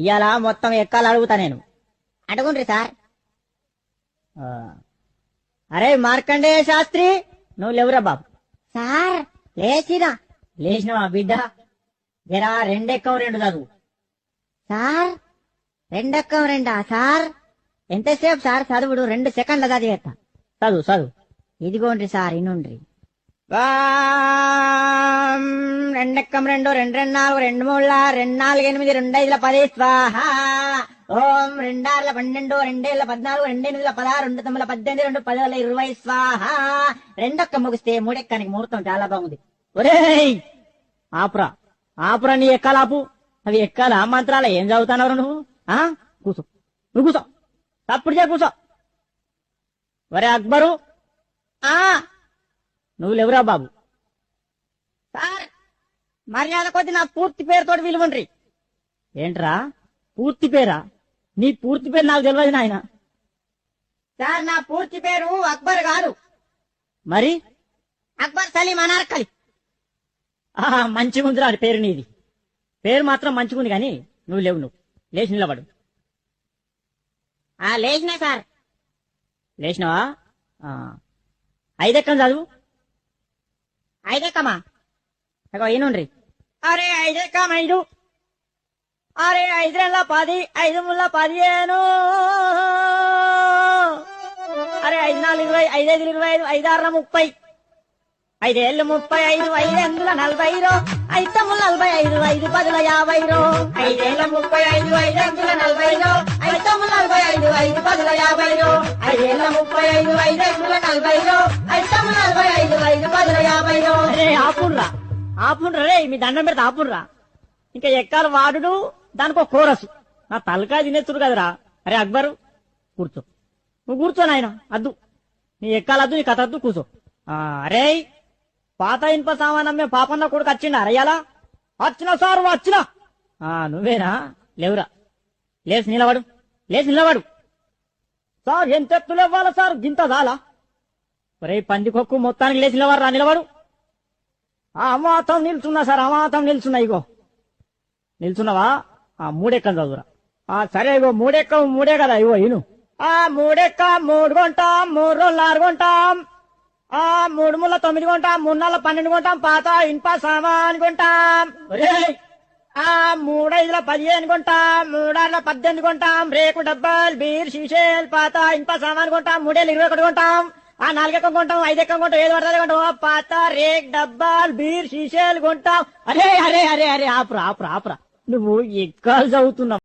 ఇవాళ మొత్తం ఎక్కాలు అడుగుతా నేను. అడుగుండ్రి సార్. ఆ, అరే మార్కండేయ శాస్త్రి, నువ్వు లేవురా బాబు. సార్ లేచినా. లేచినవా బిడ్డ? జరా రెండెక్కం రెండు చదువు. సార్ రెండక్కం రెండా సార్? ఎంతసేపు సార్ చదువుడు? 2 సెకండ్ల చదివేస్తా. చదువు చదువు. ఇదిగోండ్రి సార్ ఇనుండ్రి. రెండెక్కం రెండు, రెండు రెండు నాలుగు, రెండు మూడుల, రెండు నాలుగు ఎనిమిది, రెండు ఐదుల 10 స్వాహ. ఓం రెండార్ల 12, రెండేళ్ల 14, రెండెనిమిదిల 16, రెండు 9ల 18, రెండు 10ల 20 స్వాహ. రెండొక్క ముగిస్తే మూడెక్కానికి ముహూర్తం చాలా బాగుంది. ఒరేయ్ ఆపురా ఆపురా, నీ ఎక్కాలాపు. అవి ఎక్కాల మంత్రాల ఏం చదువుతానవరు నువ్వు? కూసో, నువ్వు కూసో, తప్పుడు చే కూసో. ఒరే అక్బరు, నువ్వు లేవురా బాబు. సార్ మర్యాద కొద్ది నా పూర్తి పేరుతో విలువండ్రి. ఏంట్రా పూర్తి పేరా? నీ పూర్తి పేరు నాకు తెలియదు నాయన. సార్ నా పూర్తి పేరు అక్బర్ కాదు, మరి అక్బర్ సలీం అనార్కలి. మంచిగుందిరా పేరు నీది. పేరు మాత్రం మంచిగుంది కానీ నువ్వు లేవు. నువ్వు లేచి నిలబడు. లేచినా సార్. లేచినవా? 5 ఎక్కం చదువు. 5 ఎక్కమా? అగో ఈనుండ్రి. అరే 5 ఎక్కం 5. అరే 5 రెండ్ల 10, 5 మూడుల 15. అరే 5 4 20, 5 5 25, 5 6 30, 5 ఏళ్ళు 35, 5 8 40, 5 9 45, 5 10 50. 5 ఏళ్ళ 35, 5 8 40, 5 9 45, 5 10 50. 5 ఏళ్ళ 35, 5 8 40, 5 9 45, 5 10 50. అరే ఆపుండ్రా ఆపుండ్రా రే, మీ దండం పెడితే ఆపుండ్రా. ఇంకా ఎక్కాలి వాడు, దానికో కోరసు. నా తలకాయ తినేస్తుడు కదరా. అరే అక్బరు కూర్చో, నువ్వు కూర్చో నాయన. అద్దు నీ ఎక్కాలద్దు, నీ కథ అద్దు, కూర్చో. అరే పాత ఇనుప సామానమ్మే పాపన్న కొడుకు వచ్చిండా అరయ్యాలా? వచ్చిన సారు వచ్చినా. నువ్వేనా? లేవురా, లేచి నిలబడు, లేచి నిలబడు. సార్ ఎంత ఎత్తులు ఇవ్వాలా సార్? గింత చాలా. ఒరే పందికొక్కు, మొత్తానికి లేచి నిలబడరా, నిలబడు. అమాతం నిల్చున్నా సార్, అమాతం నిల్చున్నా. ఇగో నిల్చున్నావా? 3 ఎక్కం చదువురా. సరే ఇగో 3 ఎక్కం 3 కదా. ఇగో ఇను. 3 ఎక్క 3 కొంటాం, 3 రోజులు 6 కొంటాం, 3 ముళ్ళ 9 కొంటాం, 3 నాళ్ళ 12 కొంటాం, పాత ఇనుప సామాన్ కొంటాం. 3 5ల 15 కొంటాం, 3 6ల 18 కొంటాం, రేకు డబ్బాలు, బీర్ షీషేల్, పాత ఇనుప సామాన్ కొంటాం. 3 ఏళ్ళు 21 కొంటాం, 4 ఎక్కం కొంటాం, 5 ఎక్కం కొంటాం, 7 పడతాయి కొంటాం, పాత రేక్ డబ్బాలు, బీర్ షీషేలు కొంటాం. అరే అరే అరే అరే ఆపురా ఆపురా ఆపురా, నువ్వు ఎక్కాలు చదువుతున్నావు.